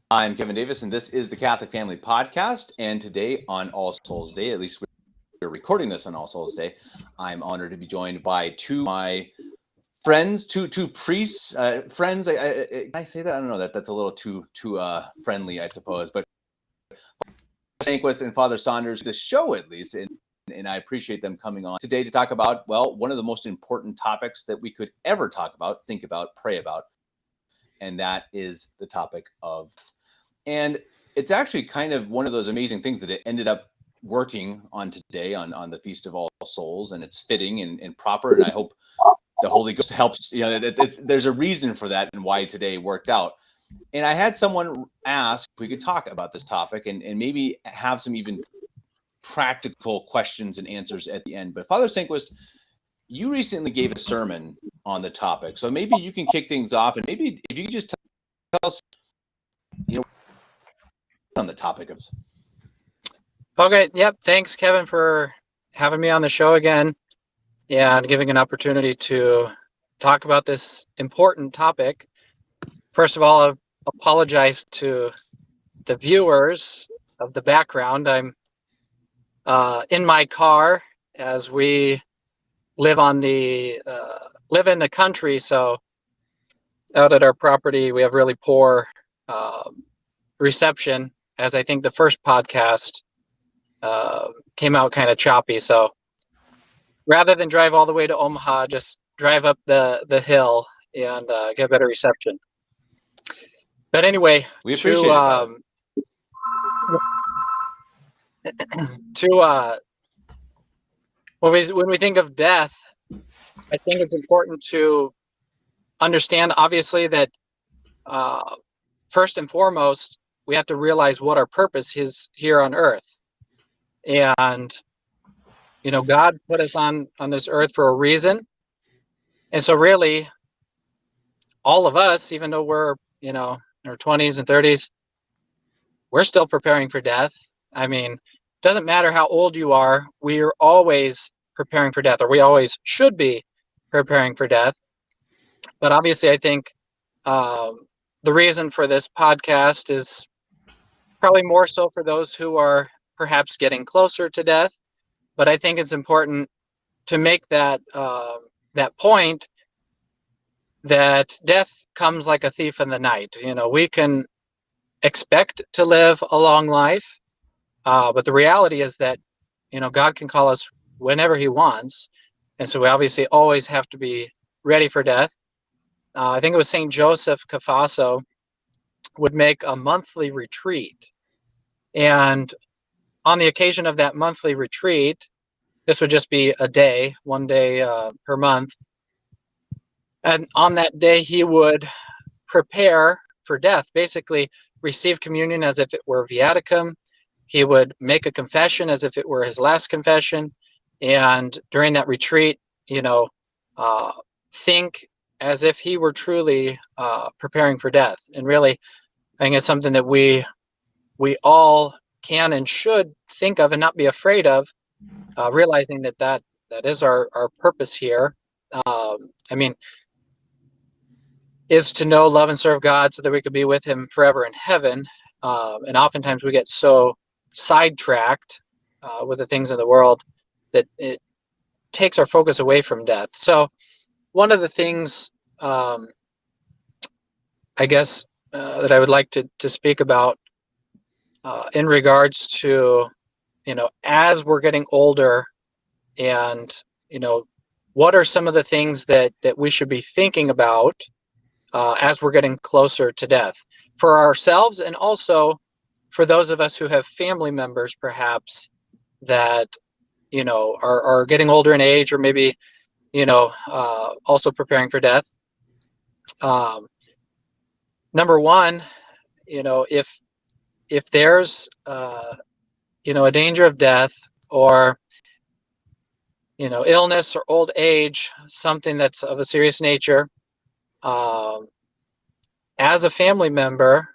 I'm Kevin Davis, and this is the Catholic Family Podcast. And today, on All Souls Day, at least we're recording this on All Souls Day, I'm honored to be joined by two of my friends, two priests, friends. Can I say that? I don't know. That's a little too friendly, I suppose. But Sandquist and Father Saunders, the show at least, and I appreciate them coming on today to talk about, well, one of the most important topics that we could ever talk about, think about, pray about, and that is the topic of. And it's actually kind of one of those amazing things that it ended up working on today on the Feast of All Souls, and it's fitting and proper. And I hope the Holy Ghost helps. There's a reason for that and why today worked out. And I had someone ask if we could talk about this topic and maybe have some even practical questions and answers at the end. But Father Sandquist, you recently gave a sermon on the topic, so maybe you can kick things off, and maybe if you could just tell us, on the topic of. Okay. Yep. Thanks, Kevin, for having me on the show again, and giving an opportunity to talk about this important topic. First of all, I apologize to the viewers of the background. I'm in my car as we live in the country, so out at our property we have really poor reception, as I think the first podcast came out kind of choppy. So rather than drive all the way to Omaha, just drive up the hill and get better reception. But anyway, we appreciate when we think of death, I think it's important to understand, obviously, that first and foremost, we have to realize what our purpose is here on earth. And, God put us on this earth for a reason. And so really, all of us, even though we're, in our 20s and 30s, we're still preparing for death. I mean, it doesn't matter how old you are, we're always preparing for death, or we always should be preparing for death. But obviously, I think the reason for this podcast is probably more so for those who are perhaps getting closer to death. But I think it's important to make that point that death comes like a thief in the night. We can expect to live a long life, but the reality is that, God can call us whenever he wants. And so we obviously always have to be ready for death. I think it was St. Joseph Cafaso would make a monthly retreat. And on the occasion of that monthly retreat, this would just be a day, one day per month. And on that day, he would prepare for death, basically receive communion as if it were viaticum. He would make a confession as if it were his last confession. And during that retreat, think as if he were truly preparing for death. And really, I think it's something that we all can and should think of and not be afraid of, realizing that is our purpose here. Is to know, love, and serve God so that we could be with him forever in heaven. And oftentimes we get so sidetracked with the things in the world that it takes our focus away from death. So one of the things I guess that I would like to speak about in regards to, as we're getting older, and, what are some of the things that we should be thinking about as we're getting closer to death for ourselves, and also for those of us who have family members perhaps that are getting older in age, or maybe also preparing for death. Number one, if there's a danger of death, or illness or old age, something that's of a serious nature, as a family member,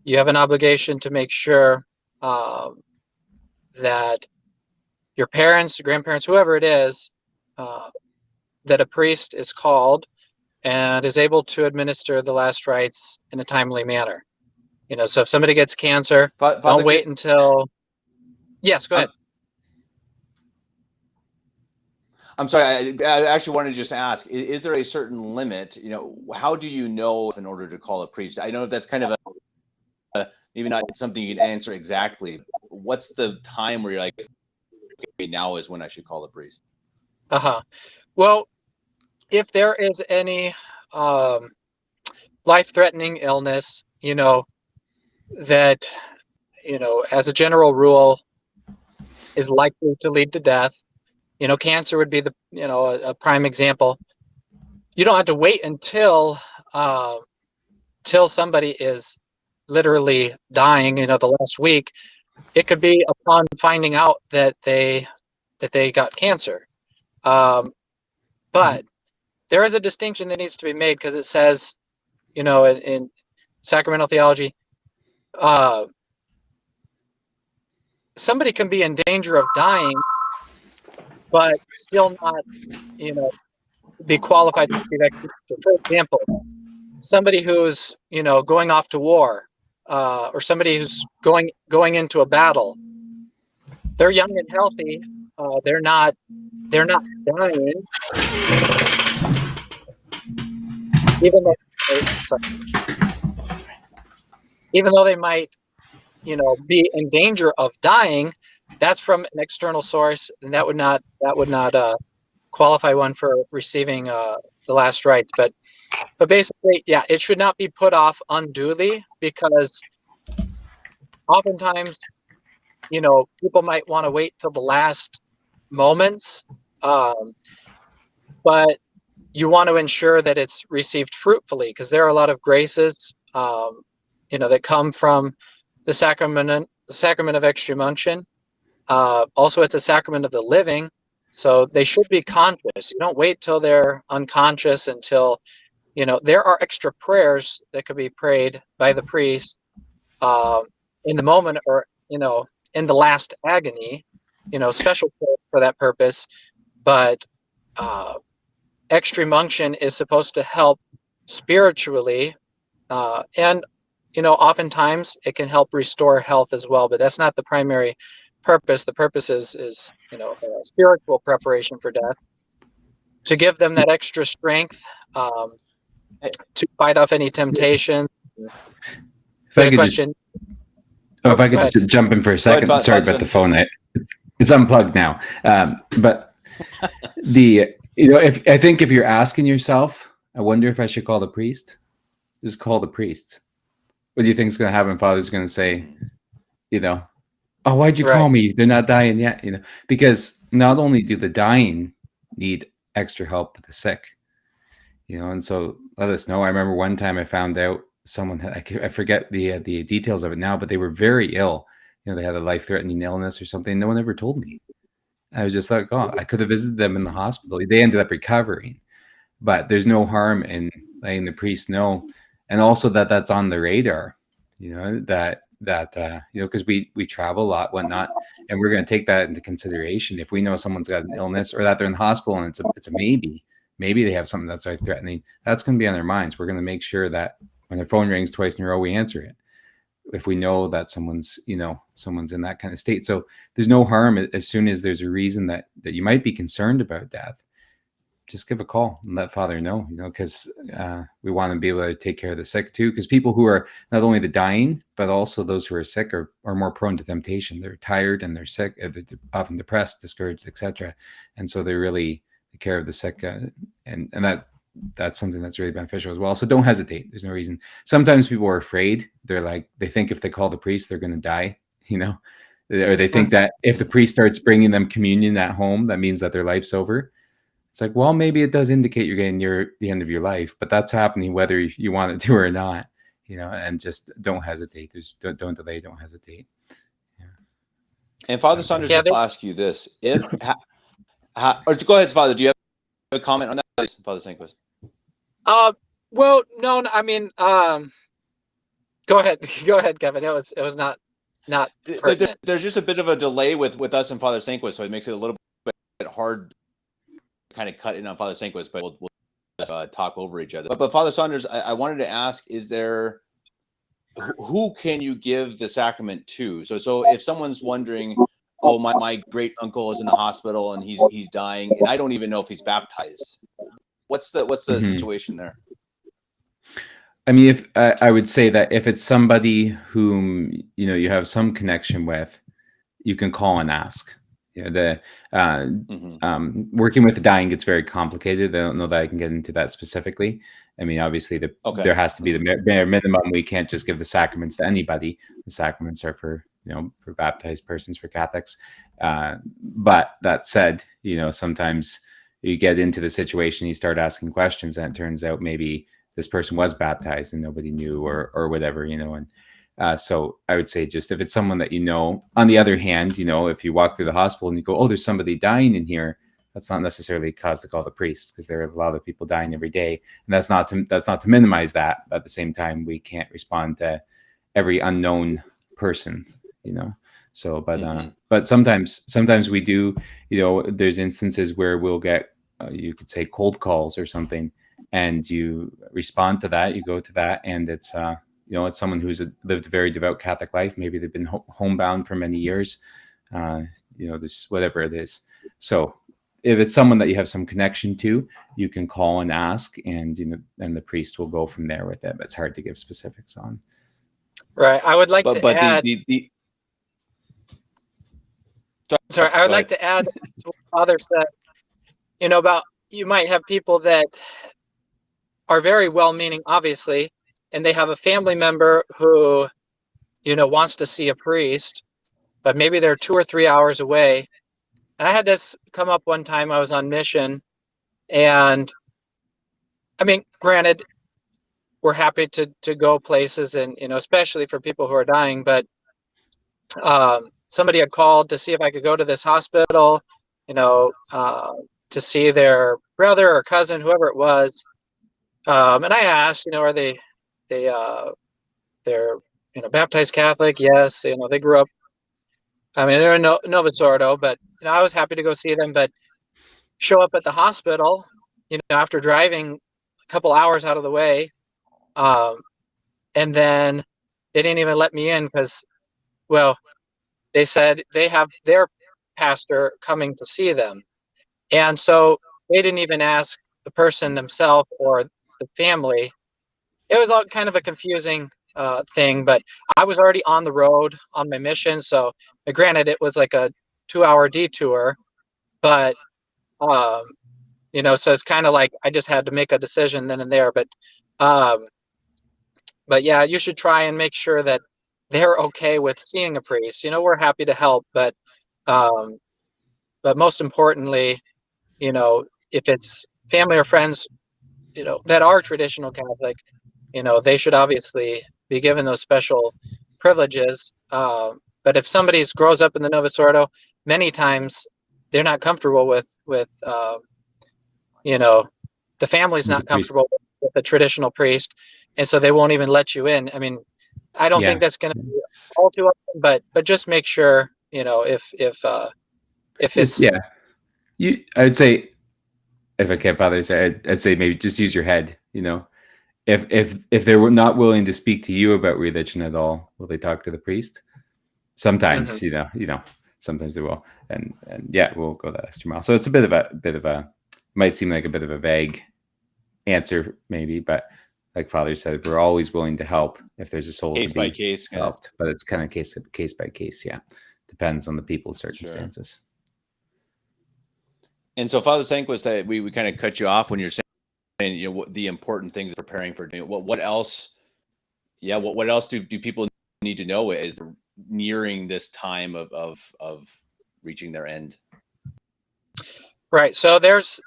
you have an obligation to make sure that your parents, grandparents, whoever it is, that a priest is called and is able to administer the last rites in a timely manner. So if somebody gets cancer, don't wait until. Yes, go ahead. I'm sorry. I actually wanted to just ask: is there a certain limit? How do you know in order to call a priest? I know that's kind of maybe not something you can answer exactly. What's the time where you're like, okay, now is when I should call a priest? Well, if there is any life-threatening illness, that as a general rule is likely to lead to death. Cancer would be a prime example. You don't have to wait until somebody is literally dying, the last week. It could be upon finding out that they got cancer. But there is a distinction that needs to be made, because it says, in sacramental theology, somebody can be in danger of dying, but still not, be qualified to receive extra. For example, somebody who's, going off to war, or somebody who's going into a battle. They're young and healthy. They're not dying, even though they might, be in danger of dying. That's from an external source, and that would not qualify one for receiving the last rites. But basically, yeah, it should not be put off unduly, because oftentimes, people might want to wait till the last moments, but you want to ensure that it's received fruitfully, because there are a lot of graces, that come from the sacrament of extreme unction. Also, it's a sacrament of the living, so they should be conscious. You don't wait till they're unconscious until, there are extra prayers that could be prayed by the priest in the moment, or, in the last agony, special prayer for that purpose. But extreme unction is supposed to help spiritually, and oftentimes it can help restore health as well, but that's not the primary purpose. The purpose is spiritual preparation for death, to give them that extra strength to fight off any temptation. If I could just jump in for a second. Sorry about the phone. It's unplugged now. But if you're asking yourself, I wonder if I should call the priest, just call the priest. What do you think is going to happen? Father's going to say, oh, why'd you call me? They're not dying yet, because not only do the dying need extra help, but the sick, and so let us know. I remember one time I found out someone had, I forget the details of it now, but they were very ill. They had a life-threatening illness or something. No one ever told me. I was just like, oh, I could have visited them in the hospital. They ended up recovering, but there's no harm in letting the priest know. And also that's on the radar, because we travel a lot, whatnot, and we're going to take that into consideration. If we know someone's got an illness, or that they're in the hospital and it's a maybe they have something that's life-threatening, that's going to be on their minds. We're going to make sure that when their phone rings twice in a row, we answer it. If we know that someone's in that kind of state. So there's no harm, as soon as there's a reason that you might be concerned about death, just give a call and let Father know, because we want to be able to take care of the sick too. Because people who are not only the dying, but also those who are sick are more prone to temptation. They're tired and they're sick, they're often depressed, discouraged, etc. And so they really take care of the sick, and that's something that's really beneficial as well. So don't hesitate. There's no reason. Sometimes people are afraid. They think if they call the priest, they're going to die, or they think that if the priest starts bringing them communion at home, that means that their life's over. It's like, well, maybe it does indicate you're getting near the end of your life, but that's happening whether you want it to or not, and just don't hesitate. Don't delay, don't hesitate. Yeah. And Father Saunders, will ask you this. Or go ahead, Father. Do you have a comment on that, Father Sandquist? Well, no, I mean, go ahead, Kevin. It was not pertinent. There's just a bit of a delay with us and Father Sandquist, so it makes it a little bit hard to kind of cut in on Father Sandquist, but we'll talk over each other. But Father Saunders, I wanted to ask: is there who can you give the sacrament to? So if someone's wondering, oh, my great uncle is in the hospital and he's dying, and I don't even know if he's baptized. What's the situation there? I mean, if I would say that if it's somebody whom you have some connection with, you can call and ask. Working with the dying gets very complicated. I don't know that I can get into that specifically. I mean, obviously, there has to be the bare minimum. We can't just give the sacraments to anybody. The sacraments are for for baptized persons, for Catholics. But that said, sometimes you get into the situation, you start asking questions, and it turns out maybe this person was baptized and nobody knew, or whatever, and so I would say, just if it's someone that On the other hand, if you walk through the hospital and you go, oh, there's somebody dying in here, that's not necessarily cause to call the priest, because there are a lot of people dying every day, and that's not to minimize that. But at the same time, we can't respond to every unknown person, So, but sometimes we do. There's instances where we'll get, you could say, cold calls or something, and you respond to that. You go to that, and it's it's someone who's lived a very devout Catholic life. Maybe they've been homebound for many years. This whatever it is. So if it's someone that you have some connection to, you can call and ask, and and the priest will go from there with it. But it's hard to give specifics on. Right. I would like to add. Sorry, I would like to add to what Father said. About you might have people that are very well-meaning, obviously, and they have a family member who, wants to see a priest, but maybe they're 2 or 3 hours away. And I had this come up one time. I was on mission, and I mean, granted, we're happy to go places, and especially for people who are dying. But somebody had called to see if I could go to this hospital, to see their brother or cousin, whoever it was. And I asked, are they're baptized Catholic? Yes. They grew up. I mean, they're in Novus Ordo, but I was happy to go see them. But show up at the hospital, after driving a couple hours out of the way, and then they didn't even let me in because, well, they said they have their pastor coming to see them, and so they didn't even ask the person themselves or the family. It was all kind of a confusing thing, but I was already on the road on my mission. So granted, it was like a 2-hour detour, but so it's kind of like I just had to make a decision then and there. But yeah, you should try and make sure that they're okay with seeing a priest. We're happy to help, but most importantly, if it's family or friends, that are traditional Catholic, they should obviously be given those special privileges. But if somebody grows up in the Novus Ordo, many times they're not comfortable with the family's not comfortable with the traditional priest, and so they won't even let you in. I mean, I don't think that's going to be all too often, but just make sure, if it's I would say, if I can't, Father, I'd say maybe just use your head. If they were not willing to speak to you about religion at all, will they talk to the priest? Sometimes, sometimes they will, and yeah, we'll go that extra mile. So it's a bit of a might seem like a bit of a vague answer, maybe, but like Father said, we're always willing to help if there's a soul case to be by case helped. But it's kind of case by case. Yeah, depends on the people's circumstances. Sure. And so, Father Sandquist, we kind of cut you off when you're saying what the important things preparing for what else. Yeah, what else do people need to know as nearing this time of reaching their end? Right. So there's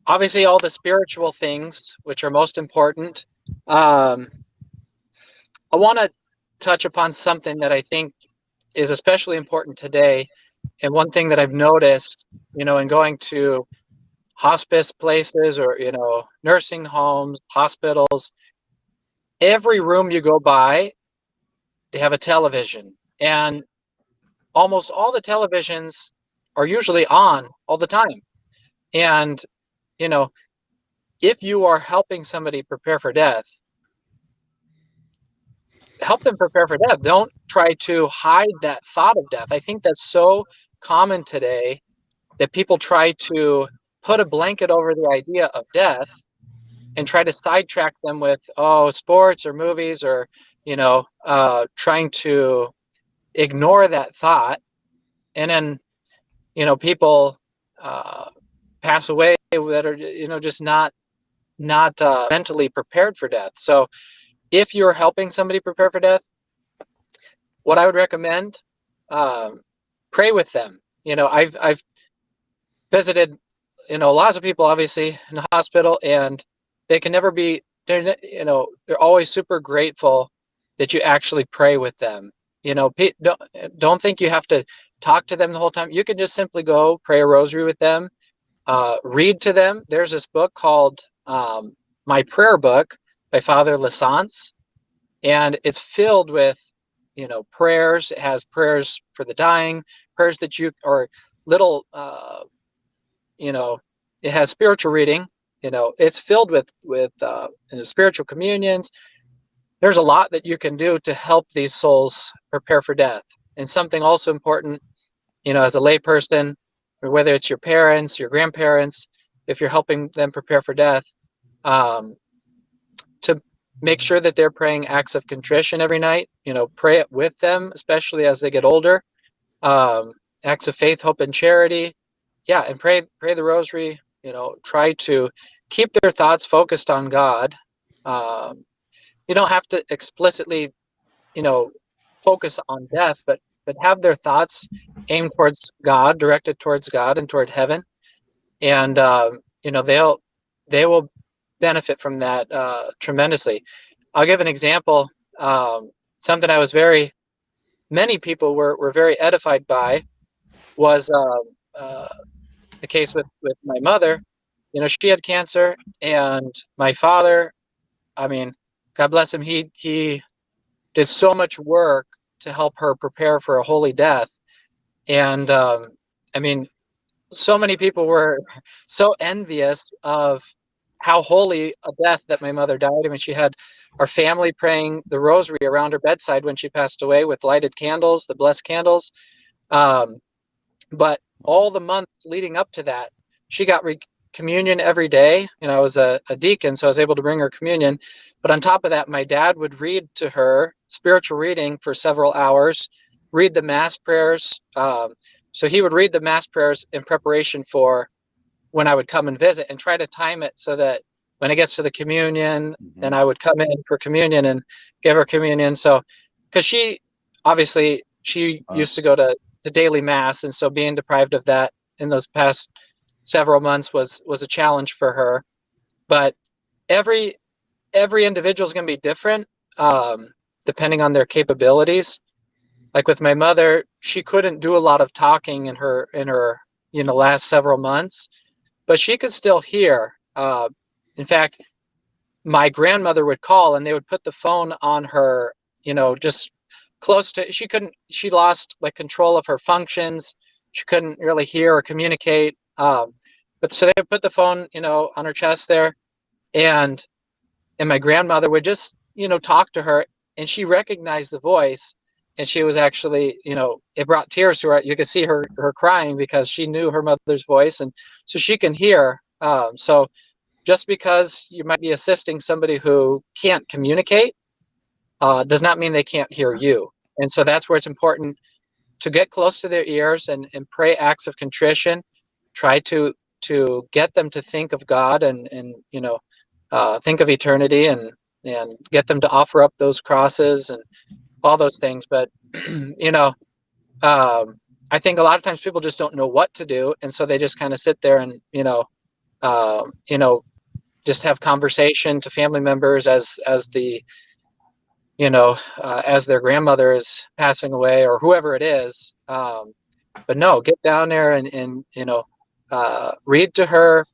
obviously all the spiritual things which are most important. I want to touch upon something that I think is especially important today, and one thing that I've noticed, in going to hospice places or nursing homes, hospitals, every room you go by, they have a television, and almost all the televisions are usually on all the time. And if you are helping somebody prepare for death, help them prepare for death. Don't try to hide that thought of death. I think that's so common today that people try to put a blanket over the idea of death and try to sidetrack them with, sports or movies, or, trying to ignore that thought. And then, people pass away that are, just not mentally prepared for death. So if you're helping somebody prepare for death, what I would recommend, pray with them. I've visited, lots of people obviously in the hospital, and they can never be, they're always super grateful that you actually pray with them. Don't think you have to talk to them the whole time. You can just simply go pray a rosary with them, read to them. There's this book called My Prayer Book by Fr.Saunders, and it's filled with prayers. It has prayers for the dying, prayers that or little it has spiritual reading. It's filled with spiritual communions. There's a lot that you can do to help these souls prepare for death. And something also important, as a layperson, or whether it's your parents, your grandparents, if you're helping them prepare for death, to make sure that they're praying acts of contrition every night. Pray it with them, especially as they get older. Acts of faith, hope, and charity. Yeah, and pray the rosary. Try to keep their thoughts focused on God. You don't have to explicitly, focus on death, but have their thoughts aimed towards God, directed towards God and toward heaven, and they will benefit from that tremendously. I'll give an example. Something many people were very edified by was the case with my mother. She had cancer, and my father, God bless him, he did so much work to help her prepare for a holy death. And so many people were so envious of how holy a death that my mother died. She had our family praying the rosary around her bedside when she passed away with lighted candles, the blessed candles. But all the months leading up to that, she got communion every day. I was a deacon, so I was able to bring her communion. But on top of that, my dad would read to her spiritual reading for several hours, read the mass prayers. So he would read the mass prayers in preparation for when I would come and visit, and try to time it so that when it gets to the communion, then I would come in for communion and give her communion. So, because she used to go to the daily mass, and so being deprived of that in those past several months was a challenge for her. But every individual is going to be different, depending on their capabilities. Like with my mother, she couldn't do a lot of talking in her last several months, but she could still hear. In fact, my grandmother would call, and they would put the phone on her, just close to. She lost control of her functions. She couldn't really hear or communicate. But so they would put the phone, on her chest there, and my grandmother would just, talk to her, and she recognized the voice, and she was actually, it brought tears to her. You could see her crying because she knew her mother's voice, and so she can hear. So just because you might be assisting somebody who can't communicate, does not mean they can't hear you. And so that's where it's important to get close to their ears and pray acts of contrition. Try to get them to think of God and think of eternity, and get them to offer up those crosses and all those things. But I think a lot of times people just don't know what to do, and so they just kind of sit there and just have conversation to family members as the as their grandmother is passing away, or whoever it is. But no, get down there and read to her,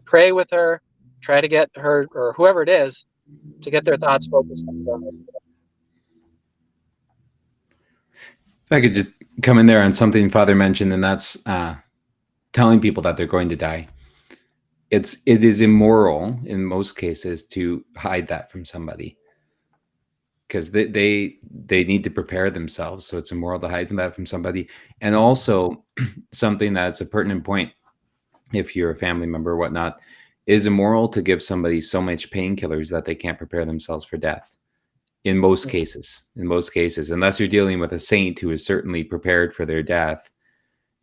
pray with her, try to get her, or whoever it is, to get their thoughts focused on God. If I could just come in there on something Father mentioned, and that's telling people that they're going to die. It is immoral in most cases to hide that from somebody. because they need to prepare themselves. So it's immoral to hide that from somebody. And also something that's a pertinent point, if you're a family member or whatnot, is immoral to give somebody so much painkillers that they can't prepare themselves for death. In most cases, unless you're dealing with a saint who is certainly prepared for their death,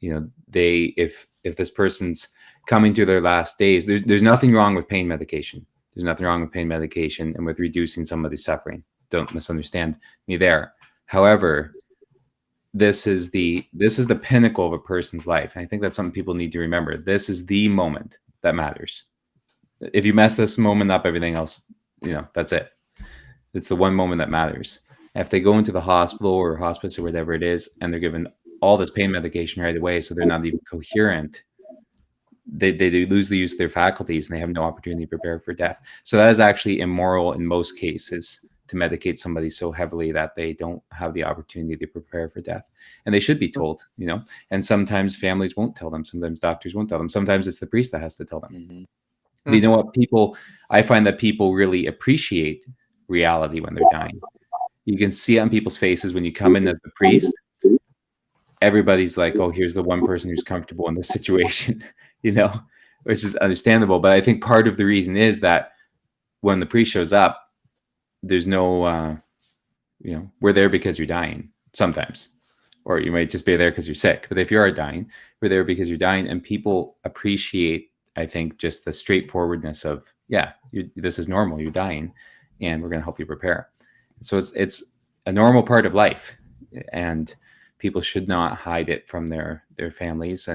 if this person's coming to their last days, there's nothing wrong with pain medication. There's nothing wrong with pain medication and with reducing somebody's suffering. Don't misunderstand me there. However, this is the pinnacle of a person's life. And I think that's something people need to remember. This is the moment that matters. If you mess this moment up, everything else, that's it. It's the one moment that matters. If they go into the hospital or hospice or whatever it is, and they're given all this pain medication right away, so they're not even coherent, they lose the use of their faculties and they have no opportunity to prepare for death. So that is actually immoral in most cases, to medicate somebody so heavily that they don't have the opportunity to prepare for death. And they should be told, and sometimes families won't tell them. Sometimes doctors won't tell them. Sometimes it's the priest that has to tell them. Mm-hmm. But you know what? I find that people really appreciate reality when they're dying. You can see it on people's faces when you come in as the priest. Everybody's like, oh, here's the one person who's comfortable in this situation, which is understandable. But I think part of the reason is that when the priest shows up, there's no, we're there because you're dying sometimes, or you might just be there because you're sick. But if you are dying, we're there because you're dying. And people appreciate, I think, just the straightforwardness of, this is normal. You're dying, and we're going to help you prepare. So it's a normal part of life, and people should not hide it from their families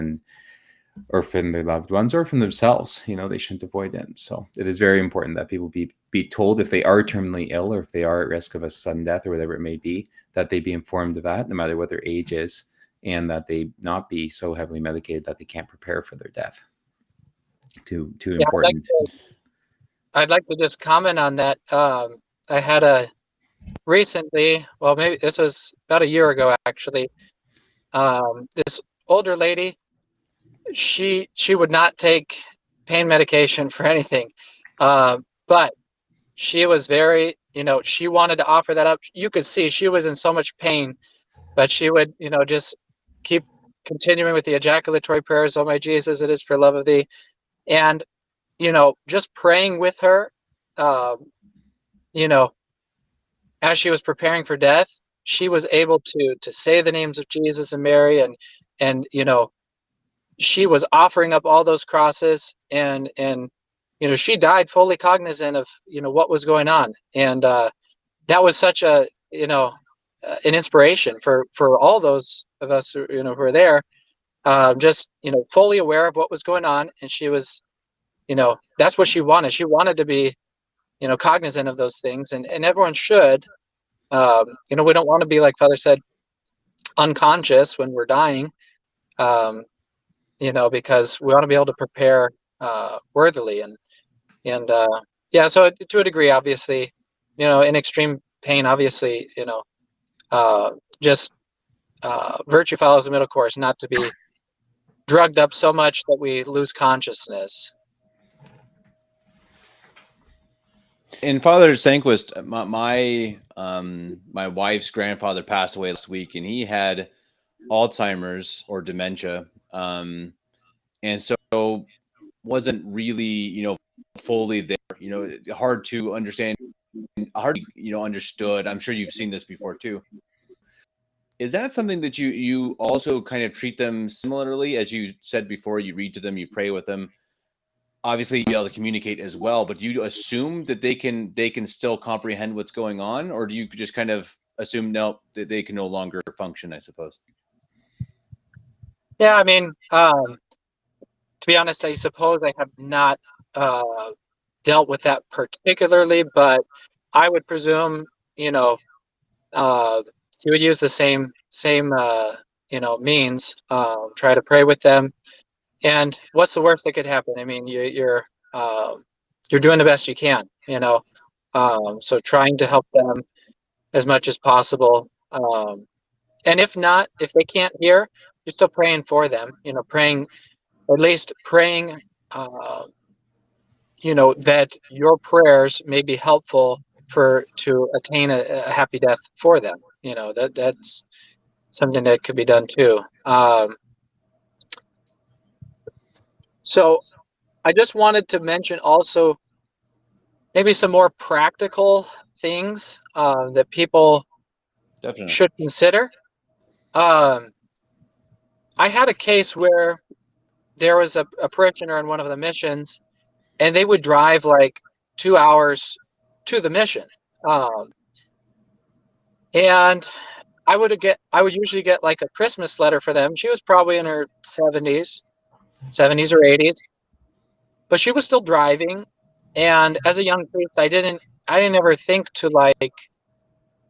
or from their loved ones or from themselves. They shouldn't avoid it. So it is very important that people be told if they are terminally ill or if they are at risk of a sudden death or whatever it may be, that they be informed of that, no matter what their age is, and that they not be so heavily medicated that they can't prepare for their death. Too important. I'd like to just comment on that. I had recently, well, maybe this was about a year ago, actually. This older lady, she would not take pain medication for anything, but she was very, she wanted to offer that up. You could see she was in so much pain, but she would, just keep continuing with the ejaculatory prayers. Oh my Jesus, it is for love of thee. And, just praying with her, as she was preparing for death, she was able to say the names of Jesus and Mary, and she was offering up all those crosses, and she died fully cognizant of what was going on, and that was such a an inspiration for all those of us who were there, just fully aware of what was going on, and she was that's what she wanted. She wanted to be cognizant of those things, and everyone should. We don't want to be, like Father said, unconscious when we're dying, because we want to be able to prepare worthily, and so to a degree, obviously, in extreme pain, obviously, just virtue follows the middle course, not to be drugged up so much that we lose consciousness. In Fr.Sandquist, my wife's grandfather passed away last week, and he had Alzheimer's or dementia, and so wasn't really fully there. Hard to understand, hard understood. I'm sure you've seen this before too. Is that something that you also kind of treat them similarly? As you said before, you read to them, you pray with them. Obviously, you'll be able to communicate as well, but do you assume that they can still comprehend what's going on, or do you just kind of assume that they can no longer function, I suppose? Yeah, I mean, to be honest, I suppose I have not dealt with that particularly, but I would presume, he would use the same means, try to pray with them. And what's the worst that could happen? I mean, you're doing the best you can, so trying to help them as much as possible. And if they can't hear, you're still praying for them, praying that your prayers may be helpful to attain a happy death for them. That's something that could be done too. So I just wanted to mention also maybe some more practical things that people Definitely should consider. I had a case where there was a parishioner in one of the missions, and they would drive like 2 hours to the mission. And I would usually get like a Christmas letter for them. She was probably in her 70s or 80s, but she was still driving. And as a young priest, I didn't ever think to like,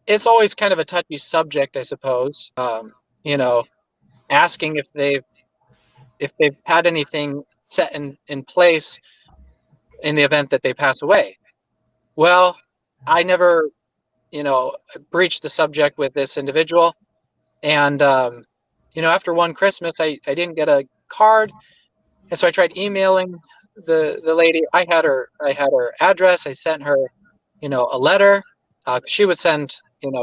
it's always kind of a touchy subject, I suppose. Asking if they've had anything set in place in the event that they pass away. Well, I never, breached the subject with this individual. And, after one Christmas, I didn't get a card. And so I tried emailing the lady. I had her address. I sent her, a letter. She would send,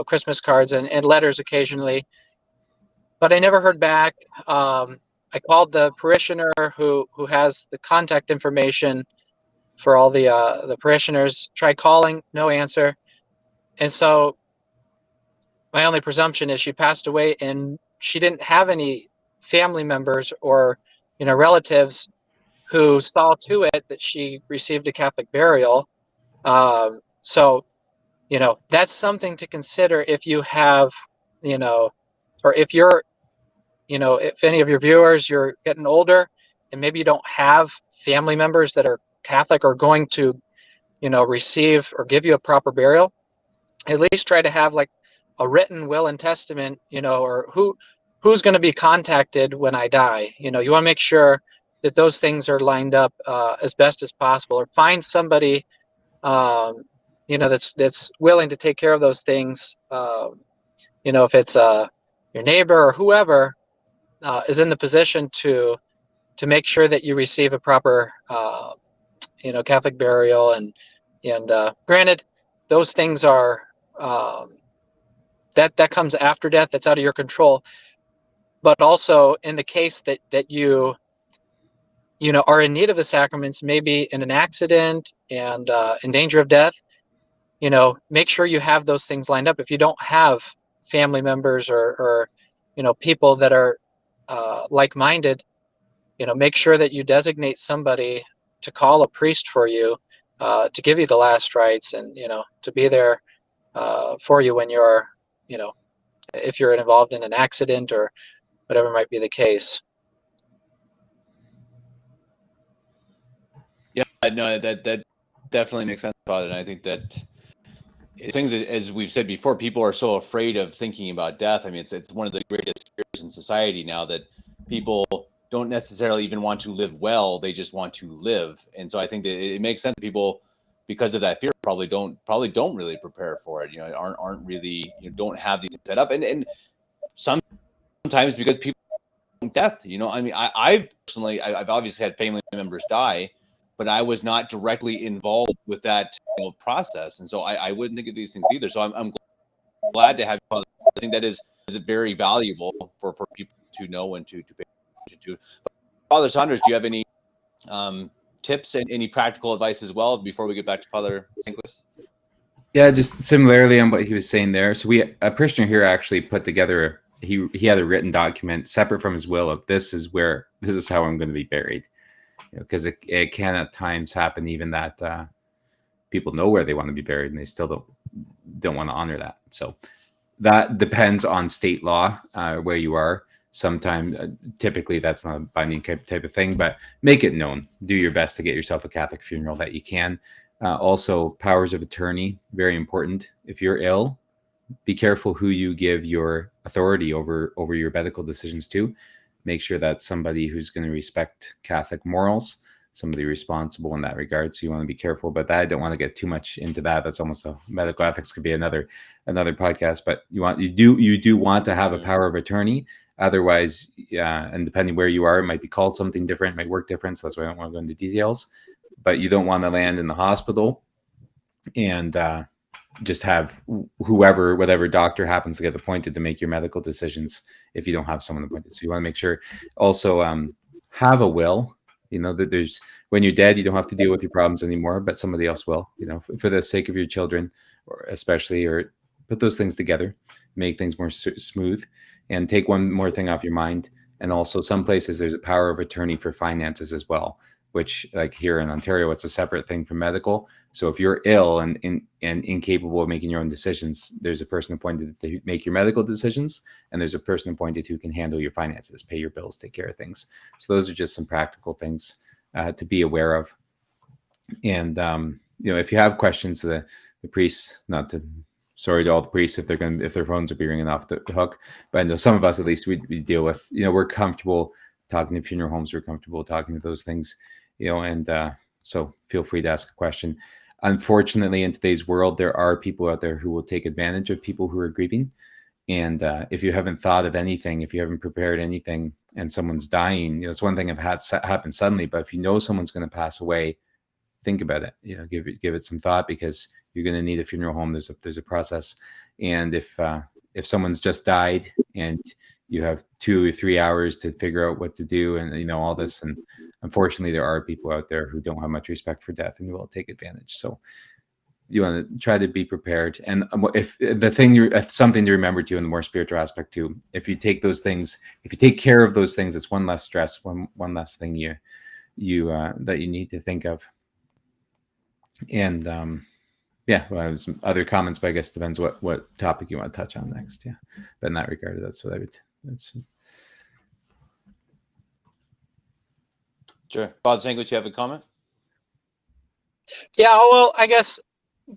Christmas cards and letters occasionally, but I never heard back. I called the parishioner who has the contact information for all the parishioners. Tried calling, no answer. And so my only presumption is she passed away, and she didn't have any family members or relatives who saw to it that she received a Catholic burial. So that's something to consider if you have, or if you're, if any of your viewers, you're getting older and maybe you don't have family members that are Catholic or going to, receive or give you a proper burial, at least try to have like a written will and testament, or who's going to be contacted when I die. You want to make sure that those things are lined up as best as possible, or find somebody, that's willing to take care of those things. If it's your neighbor or whoever is in the position to make sure that you receive a proper, Catholic burial, and granted, those things are that comes after death. That's out of your control. But also in the case that you are in need of the sacraments, maybe in an accident and in danger of death, make sure you have those things lined up. If you don't have family members or people that are like-minded, make sure that you designate somebody to call a priest for you, to give you the last rites, and to be there for you when you're, if you're involved in an accident or whatever might be the case. Yeah, no, that definitely makes sense, Father. And I think that things, as we've said before, people are so afraid of thinking about death. I mean, it's one of the greatest fears in society now, that people don't necessarily even want to live well; they just want to live. And so I think that it makes sense that people, because of that fear, probably don't really prepare for it. Aren't really, don't have these set up, and sometimes because people death. I mean, I've personally, I've obviously had family members die, but I was not directly involved with that process, and so I wouldn't think of these things either. So I'm glad to have you. I think that is very valuable for people to know and to pay attention to. But Father Saunders, do you have any tips and any practical advice as well before we get back to Father Sandquist? Yeah, just similarly on what he was saying there. So a parishioner here actually put together, he had a written document separate from his will of this is how I'm going to be buried. Because it can at times happen even that people know where they want to be buried and they still don't want to honor that. So that depends on state law where you are. Sometimes, typically, that's not a binding type of thing, but make it known. Do your best to get yourself a Catholic funeral that you can. Also, powers of attorney, very important. If you're ill, be careful who you give your authority over your medical decisions to. Make sure that's somebody who's going to respect Catholic morals, somebody responsible in that regard. So you want to be careful about that. I don't want to get too much into that. That's almost medical ethics could be another podcast. But you do want to have a power of attorney. Otherwise, and depending where you are, it might be called something different, it might work different. So that's why I don't want to go into details. But you don't want to land in the hospital and just have whatever doctor happens to get appointed to make your medical decisions if you don't have someone appointed. So you want to make sure also have a will, that there's, when you're dead, you don't have to deal with your problems anymore, but somebody else will, for the sake of your children, or especially, or put those things together, make things more smooth, and take one more thing off your mind. And also some places there's a power of attorney for finances as well, which, like here in Ontario, it's a separate thing from medical. So if you're ill and incapable of making your own decisions, there's a person appointed to make your medical decisions, and there's a person appointed who can handle your finances, pay your bills, take care of things. So those are just some practical things to be aware of. And if you have questions to the priests, sorry to all the priests if their phones are be ringing off the hook, but I know some of us, at least, we deal with, we're comfortable talking to funeral homes, we're comfortable talking to those things, and so feel free to ask a question. Unfortunately, in today's world, there are people out there who will take advantage of people who are grieving. And if you haven't thought of anything, if you haven't prepared anything, and someone's dying, it's one thing if it happen suddenly, but if you know someone's going to pass away, think about it. Give it some thought, because you're going to need a funeral home. There's a process, and if someone's just died and you have 2 or 3 hours to figure out what to do, and all this, and unfortunately there are people out there who don't have much respect for death and will take advantage. So you want to try to be prepared. And if the thing, something to remember too, in the more spiritual aspect too, if you take those things, if you take care of those things, it's one less stress, one less thing you that you need to think of. And well, some other comments, but I guess it depends what topic you want to touch on next. Yeah, but in that regard, that's what I would. Sure. Fr.Sandquist, you have a comment? Yeah, well, I guess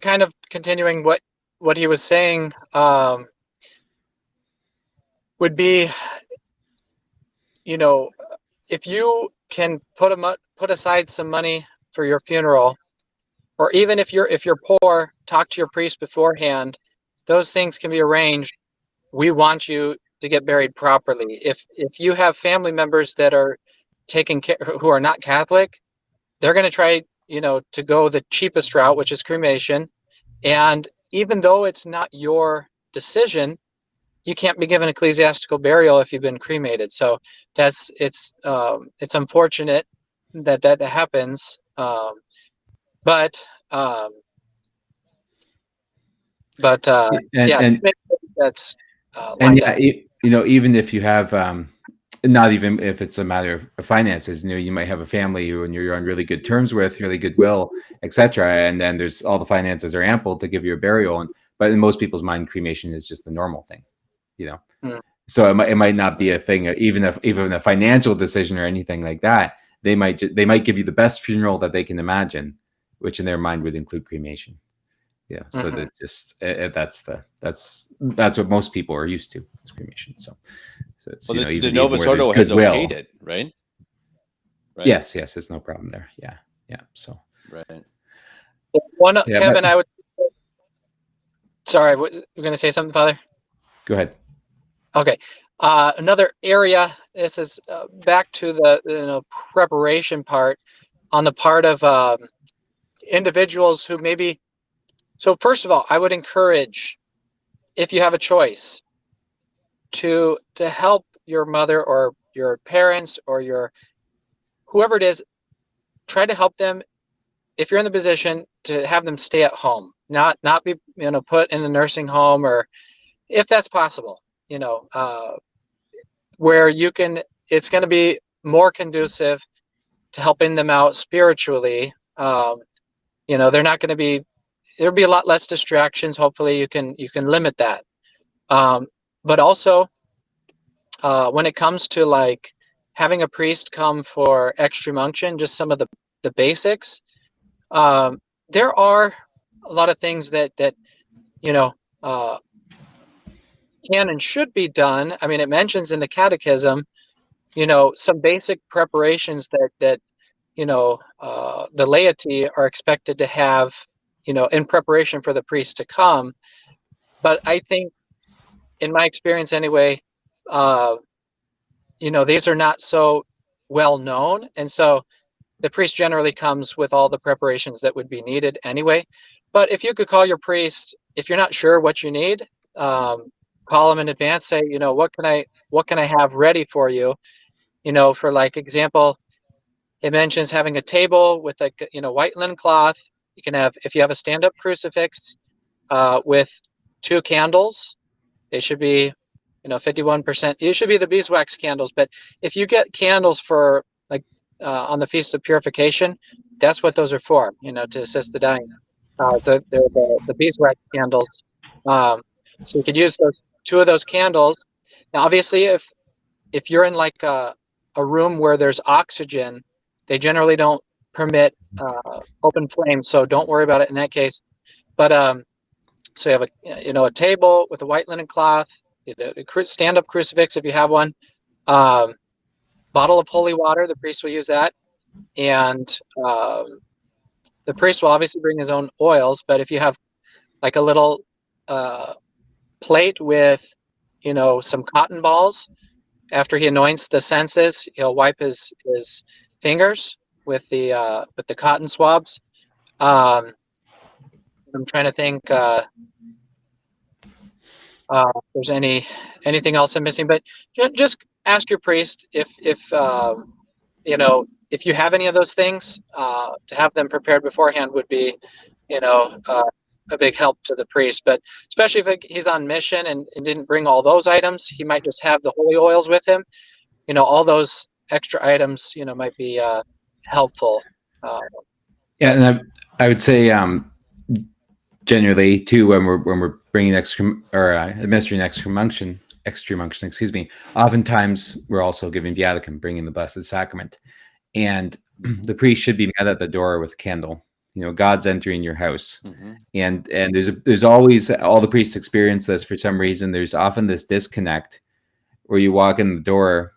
kind of continuing what he was saying, would be, if you can put aside some money for your funeral, or even if you're poor, talk to your priest beforehand. Those things can be arranged. We want you to get buried properly. If you have family members that are taking care, who are not Catholic, they're going to try, to go the cheapest route, which is cremation. And even though it's not your decision, you can't be given ecclesiastical burial if you've been cremated. So it's unfortunate that happens. But that's lined up. Even if you have not even if it's a matter of finances, you might have a family who you're on really good terms with, really goodwill, etc., and then there's all the finances are ample to give you a burial, but in most people's mind, cremation is just the normal thing, So it might not be a thing, even a financial decision or anything like that. They might give you the best funeral that they can imagine, which in their mind would include cremation. Yeah, so that just that's what most people are used to, is cremation. So it's the Novus Ordo has okayed it, right? Yes, it's no problem there. Yeah. So right. Kevin, I would. Sorry, we're going to say something, Father. Go ahead. Okay. Another area. This is back to the preparation part, on the part of individuals who maybe. So first of all, I would encourage, if you have a choice, to help your mother or your parents or whoever it is, try to help them. If you're in the position, to have them stay at home, not be put in a nursing home, or if that's possible, where you can. It's going to be more conducive to helping them out spiritually. They're not going to be. There'll be a lot less distractions. Hopefully, you can limit that. But also, when it comes to like having a priest come for extreme unction, just some of the basics. There are a lot of things that can and should be done. I mean, it mentions in the Catechism, some basic preparations that the laity are expected to have, in preparation for the priest to come. But I think, in my experience anyway, these are not so well known, and so the priest generally comes with all the preparations that would be needed anyway. But if you could call your priest, if you're not sure what you need, call him in advance. Say, what can I have ready for you? For like example, it mentions having a table with white linen cloth. You can have, if you have a stand-up crucifix with 2 candles, they should be 51%. It should be the beeswax candles, but if you get candles for like on the Feast of Purification, that's what those are for, to assist the dying. They're the beeswax candles. So you could use those 2 of those candles. Now, obviously, if you're in like a room where there's oxygen, they generally don't permit open flames, so don't worry about it in that case. But so you have a table with a white linen cloth, a stand-up crucifix if you have one, bottle of holy water. The priest will use that, and the priest will obviously bring his own oils. But if you have like a little plate with some cotton balls, after he anoints the senses, he'll wipe his fingers with the cotton swabs. I'm trying to think if there's anything else I'm missing, but just ask your priest if you have any of those things. To have them prepared beforehand would be a big help to the priest. But especially if he's on mission and didn't bring all those items, he might just have the holy oils with him. All those extra items might be helpful. Yeah, and I would say generally too, when we're bringing administering extreme unction, excuse me, oftentimes we're also giving viaticum, bringing the Blessed Sacrament, and the priest should be met at the door with a candle. God's entering your house, and there's always, all the priests experience this for some reason. There's often this disconnect where you walk in the door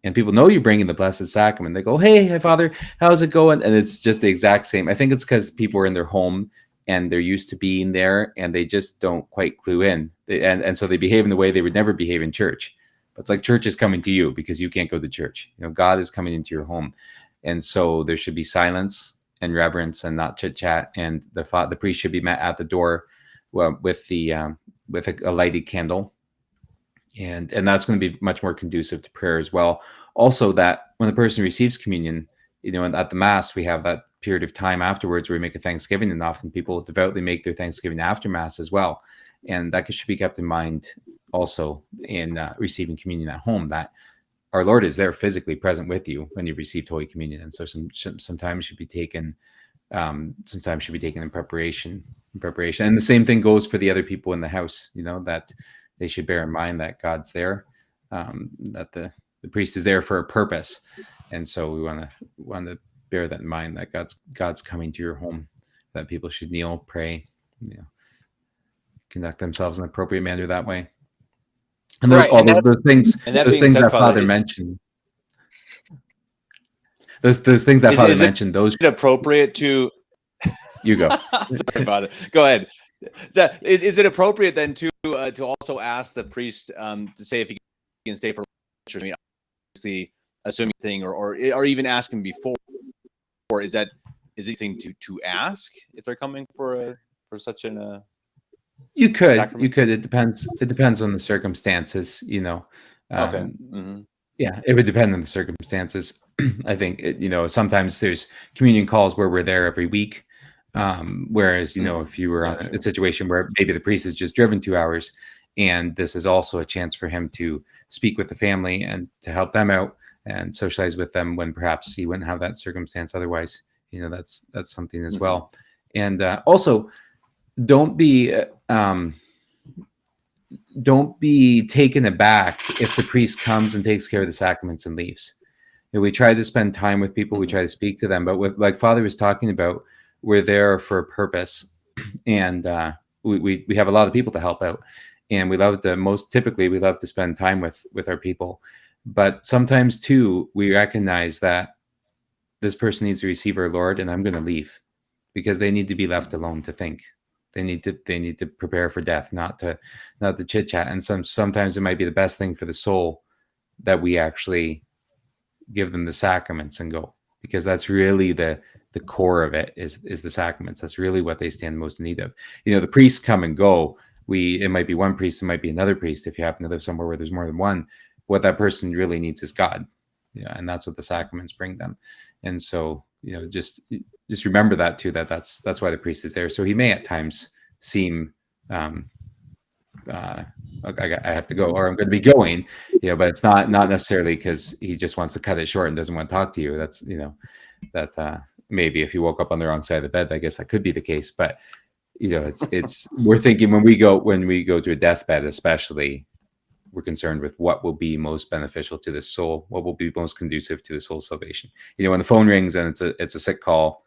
and people know you're bringing the Blessed Sacrament. They go, "Hey, Father, how's it going?" And it's just the exact same. I think it's because people are in their home and they're used to being there, and they just don't quite clue in, and so they behave in the way they would never behave in church. But it's like church is coming to you because you can't go to church. God is coming into your home, and so there should be silence and reverence and not chit chat. And the priest should be met at the door with a lighted candle, and that's going to be much more conducive to prayer as well. Also, that when the person receives communion, at the Mass, we have that period of time afterwards where we make a Thanksgiving, and often people devoutly make their Thanksgiving after Mass as well. And that should be kept in mind also in receiving communion at home, that our Lord is there physically present with you when you've received Holy Communion. And so sometimes should be taken in preparation. And the same thing goes for the other people in the house, that they should bear in mind that God's there, that the priest is there for a purpose. And so we want to bear that in mind, that God's coming to your home, that people should kneel, pray, conduct themselves in an appropriate manner that way. And those things that Father mentioned. Those things that Father mentioned. Those appropriate to. You go. Sorry, Father. Go ahead. Is it appropriate then to also ask the priest to say if he can stay for lunch? I mean, obviously, assuming thing, or even ask him before. Or is it thing to ask if they're coming for such an? You could. It depends on the circumstances. Okay. Yeah, it would depend on the circumstances. I think sometimes there's communion calls where we're there every week. Whereas, if you were on a situation where maybe the priest is just driven 2 hours, and this is also a chance for him to speak with the family and to help them out and socialize with them when perhaps he wouldn't have that circumstance otherwise. That's something as well. And also, don't be taken aback if the priest comes and takes care of the sacraments and leaves. We try to spend time with people. We try to speak to them, but like Father was talking about, we're there for a purpose, and we have a lot of people to help out, and we love to spend time with our people. But sometimes too, we recognize that this person needs to receive our Lord, and I'm going to leave because they need to be left alone to think. They need to prepare for death, not to chit chat. And sometimes it might be the best thing for the soul that we actually give them the sacraments and go. because that's really the core of it is the sacraments. That's really what they stand most in need of. The priests come and go. It might be one priest, it might be another priest. If you happen to live somewhere where there's more than one, what that person really needs is God. And that's what the sacraments bring them. And so, just remember that too, that's why the priest is there. So he may at times seem, I have to go, or I'm going to be going, but it's not necessarily because he just wants to cut it short and doesn't want to talk to you. That's, maybe if you woke up on the wrong side of the bed, I guess that could be the case. But, it's we're thinking when we go to a deathbed, especially, we're concerned with what will be most beneficial to the soul, what will be most conducive to the soul's salvation. When the phone rings and it's a sick call,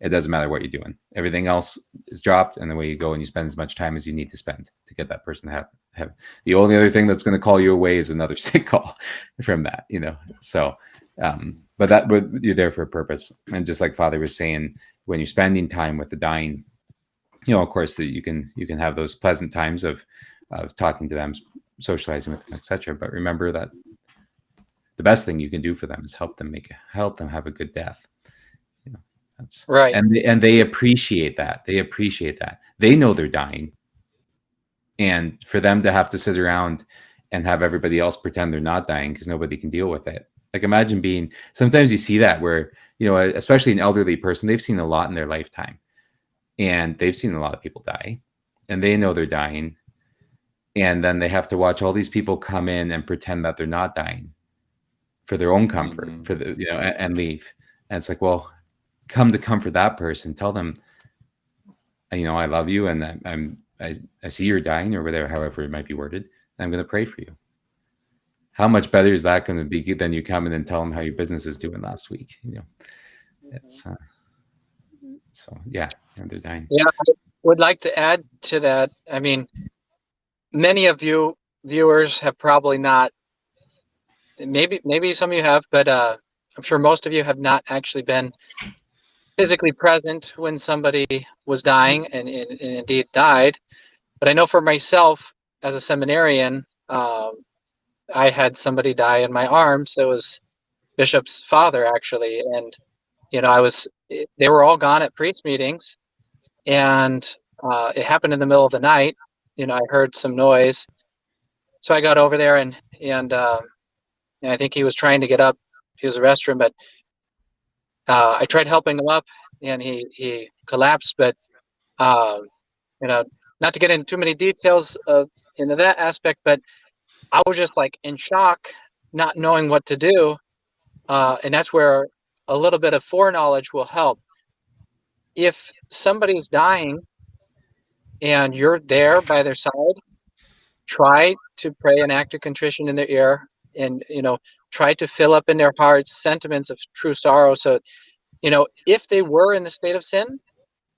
it doesn't matter what you're doing. Everything else is dropped, and away you go, and you spend as much time as you need to spend to get that person to have. The only other thing that's going to call you away is another sick call from that, So, but you're there for a purpose. And just like Father was saying, when you're spending time with the dying, of course, that you can have those pleasant times of talking to them, socializing with them, etc. But remember that the best thing you can do for them is help them have a good death. That's right. And they appreciate that. They know they're dying. And for them to have to sit around and have everybody else pretend they're not dying because nobody can deal with it. Like, imagine sometimes you see that where, especially an elderly person, they've seen a lot in their lifetime, and they've seen a lot of people die, and they know they're dying. And then they have to watch all these people come in and pretend that they're not dying for their own comfort, and leave. And it's like, well, come to comfort that person. Tell them, I love you, and I see you're dying, or whatever, however it might be worded. And I'm going to pray for you. How much better is that going to be than you come in and tell them how your business is doing last week? It's so yeah, and they're dying. Yeah, I would like to add to that. I mean, many of you viewers have probably not. Maybe some of you have, but I'm sure most of you have not actually been physically present when somebody was dying and indeed died. But I know for myself, as a seminarian, I had somebody die in my arms. It was Bishop's father, actually, and they were all gone at priest meetings, and it happened in the middle of the night. I heard some noise, so I got over there, and I think he was trying to get up to use the restroom, but I tried helping him up, and he collapsed. But not to get into too many details into that aspect, but I was just like in shock, not knowing what to do, and that's where a little bit of foreknowledge will help. If somebody's dying and you're there by their side, try to pray an act of contrition in their ear, and try to fill up in their hearts sentiments of true sorrow. So if they were in the state of sin,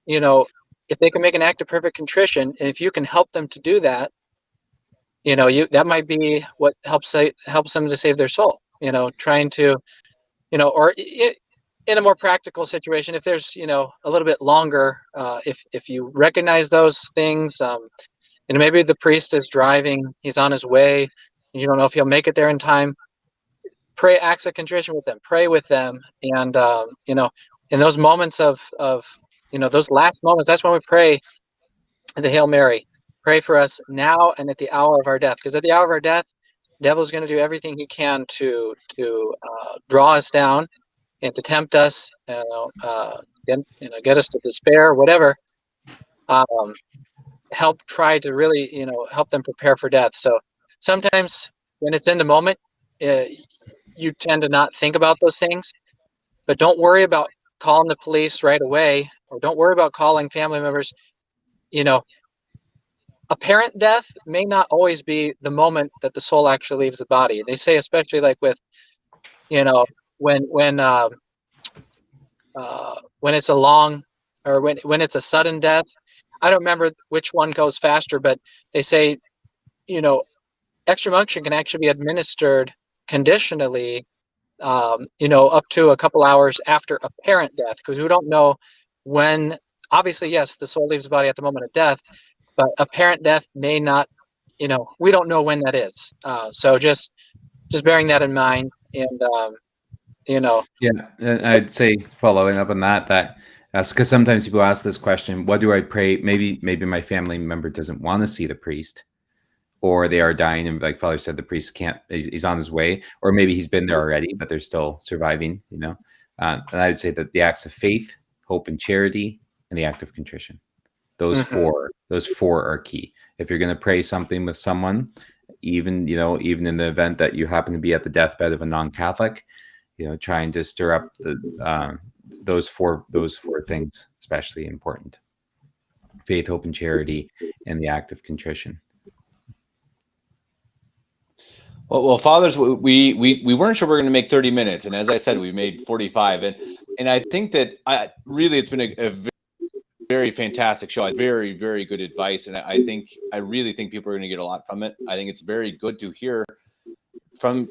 if they can make an act of perfect contrition, and if you can help them to do that, that might be what helps them to save their soul. Trying to, or in a more practical situation, if there's a little bit longer, if you recognize those things, maybe the priest is driving, he's on his way, and you don't know if he'll make it there in time. Pray acts of contrition with them, pray with them, and in those moments of those last moments, that's when we pray the Hail Mary. Pray for us now and at the hour of our death, because at the hour of our death, the devil is going to do everything he can to draw us down and to tempt us, get us to despair, whatever. Help try to really, help them prepare for death. So sometimes when it's in the moment, you tend to not think about those things, but don't worry about calling the police right away, or don't worry about calling family members. Apparent death may not always be the moment that the soul actually leaves the body. They say, especially like with, when it's a long, or when it's a sudden death. I don't remember which one goes faster, but they say, extreme unction can actually be administered conditionally, up to a couple hours after apparent death, because we don't know when. Obviously, yes, the soul leaves the body at the moment of death, but apparent death may not. We don't know when that is. So just bearing that in mind, and Yeah, and I'd say following up on that because sometimes people ask this question: what do I pray? Maybe my family member doesn't want to see the priest, or they are dying, and like Father said, the priest can't. He's on his way, or maybe he's been there already, but they're still surviving. And I would say that the acts of faith, hope, and charity, and the act of contrition. Those four are key. If you're going to pray something with someone, even in the event that you happen to be at the deathbed of a non-Catholic, trying to stir up those four things, especially important: faith, hope, and charity, and the act of contrition. Well, fathers, we weren't sure we were going to make 30 minutes, and as I said, we made 45, and I think that it's been a very fantastic show. Very, very good advice, and I really think people are going to get a lot from it. I think it's very good to hear from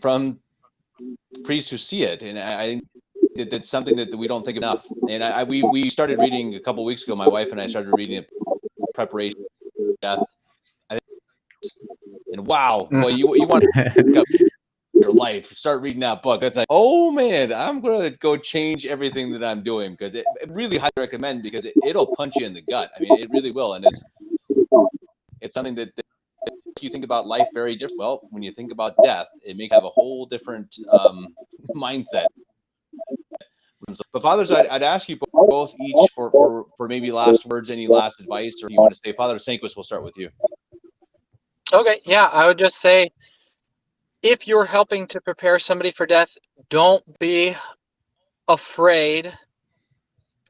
priests who see it, and I think that's something that we don't think enough. And we started reading a couple of weeks ago. My wife and I started reading it, Preparation for Death. And wow, boy, you want to your life, start reading that book. That's like, oh man, I'm gonna go change everything that I'm doing, because it really highly recommend, because it'll punch you in the gut. I mean, it really will, and it's something that you think about life very different. Well, when you think about death, it makes you have a whole different mindset. But fathers, I'd ask you both each for maybe last words, any last advice, or you want to say, Father Sandquist, we'll start with you. Okay, yeah, I would just say, if you're helping to prepare somebody for death, don't be afraid.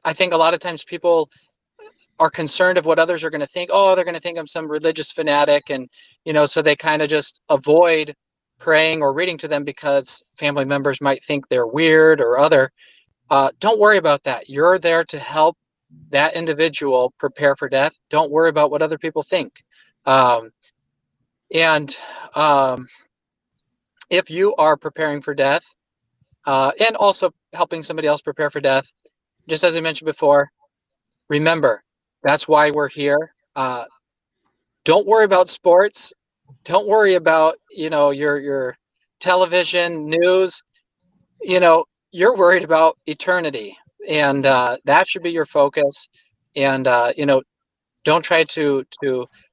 I think a lot of times people are concerned of what others are going to think. Oh, they're going to think I'm some religious fanatic, and so they kind of just avoid praying or reading to them because family members might think they're weird or other. Don't worry about that. You're there to help that individual prepare for death. Don't worry about what other people think. If you are preparing for death, and also helping somebody else prepare for death, just as I mentioned before, remember, that's why we're here. Don't worry about sports. Don't worry about, your television news. You're worried about eternity, and that should be your focus. And don't try to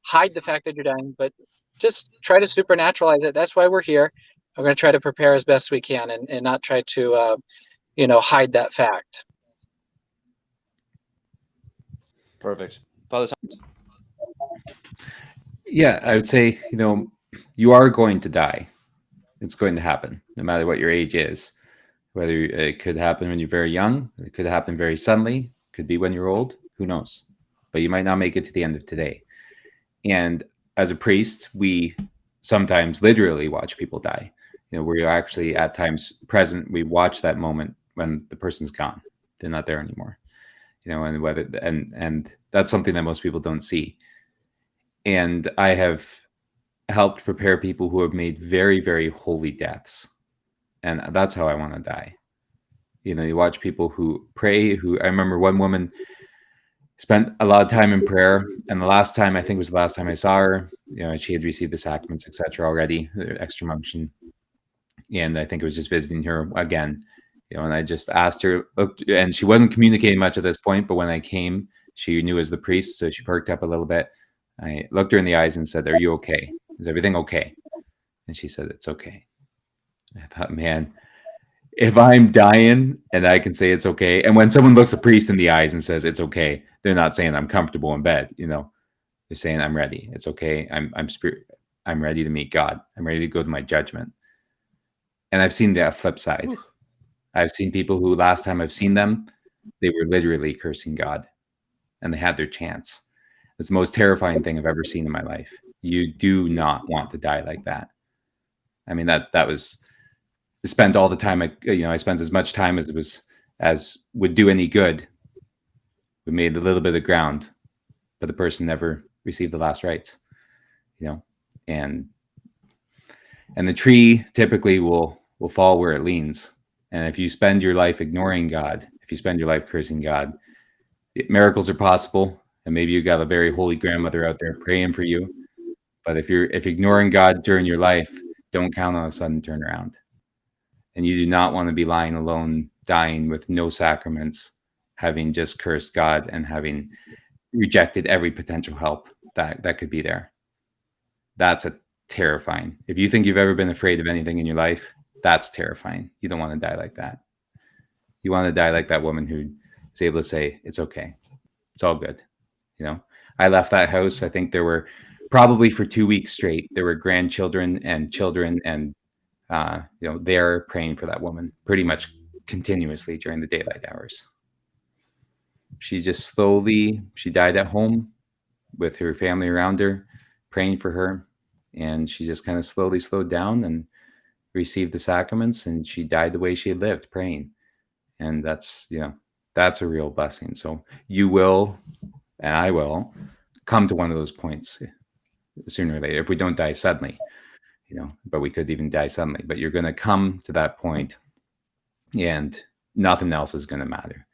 hide the fact that you're dying, but just try to supernaturalize it. That's why we're here. We're going to try to prepare as best we can, and not try to hide that fact. Perfect. Father. Yeah, I would say, you are going to die. It's going to happen, no matter what your age is. Whether it could happen when you're very young, it could happen very suddenly, could be when you're old, who knows? But you might not make it to the end of today. And as a priest, we sometimes literally watch people die. We're actually at times present. We watch that moment when the person's gone. They're not there anymore. And that's something that most people don't see. And I have helped prepare people who have made very, very holy deaths. And that's how I want to die. You watch people who pray, I remember one woman spent a lot of time in prayer. And the last time I saw her, she had received the sacraments, etc. already, extreme unction. And I think it was just visiting her again. And I just asked her, and she wasn't communicating much at this point, but when I came, she knew as the priest, so she perked up a little bit. I looked her in the eyes and said, "Are you okay? Is everything okay?" And she said, "It's okay." I thought, man, if I'm dying and I can say it's okay, and when someone looks a priest in the eyes and says it's okay, they're not saying I'm comfortable in bed. They're saying I'm ready. It's okay. I'm ready to meet God. I'm ready to go to my judgment. And I've seen the flip side. Ooh. I've seen people who, last time I've seen them, they were literally cursing God, and they had their chance. It's the most terrifying thing I've ever seen in my life. You do not want to die like that. I mean, that was spent all the time. I spent as much time as would do any good. We made a little bit of ground, but the person never received the last rites. And the tree typically will fall where it leans. And if you spend your life ignoring God, if you spend your life cursing God, miracles are possible. And maybe you got a very holy grandmother out there praying for you. But if you're ignoring God during your life, don't count on a sudden turnaround. And you do not want to be lying alone, dying with no sacraments, having just cursed God and having rejected every potential help that could be there. That's a terrifying. If you think you've ever been afraid of anything in your life, that's terrifying. You don't want to die like that. You want to die like that woman who is able to say, it's okay. It's all good. You know, I left that house. I think there were probably for 2 weeks straight, there were grandchildren and children and, they're praying for that woman pretty much continuously during the daylight hours. She died at home with her family around her, praying for her. And she just kind of slowly slowed down and received the sacraments, and she died the way she had lived, praying. And that's a real blessing. So you will, and I will, come to one of those points sooner or later, if we don't die suddenly, but we could even die suddenly. But you're going to come to that point, and nothing else is going to matter.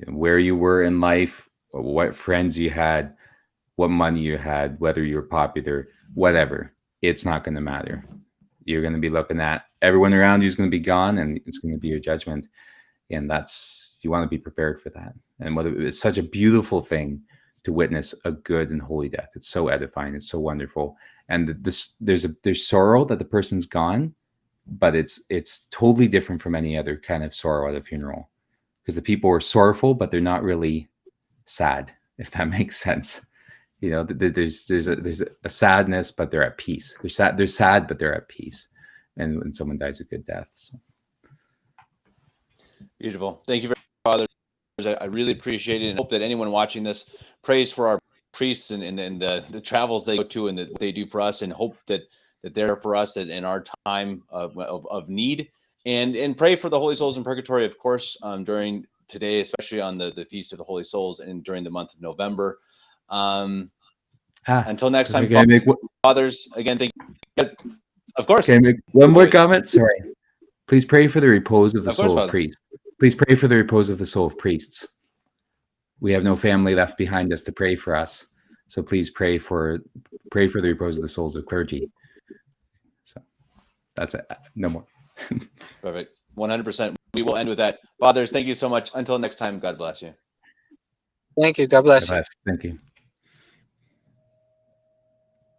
Where you were in life, what friends you had, what money you had, whether you're popular, whatever, it's not going to matter. You're going to be looking at everyone around you is going to be gone, and it's going to be your judgment. And you want to be prepared for that. And it's such a beautiful thing to witness a good and holy death. It's so edifying. It's so wonderful. And there's sorrow that the person's gone, but it's totally different from any other kind of sorrow at a funeral, because the people are sorrowful, but they're not really sad, if that makes sense. There's a sadness, but they're at peace. They're sad, but they're at peace. And when someone dies a good death. So. Beautiful. Thank you very much, Father. I really appreciate it, and hope that anyone watching this prays for our priests and the travels they go to and what they do for us, and hope that they're for us in our time of need, and pray for the Holy Souls in Purgatory, of course, during today, especially on the Feast of the Holy Souls, and during the month of November. Until next time, fathers, again, thank you. Of course. Can I make one more comment? Sorry. Please pray for the repose of the soul of priests. Please pray for the repose of the soul of priests. We have no family left behind us to pray for us. So please pray for the repose of the souls of clergy. So that's it. No more. Perfect. 100%. We will end with that. Fathers, thank you so much. Until next time, God bless you. Thank you. God bless you. Thank you.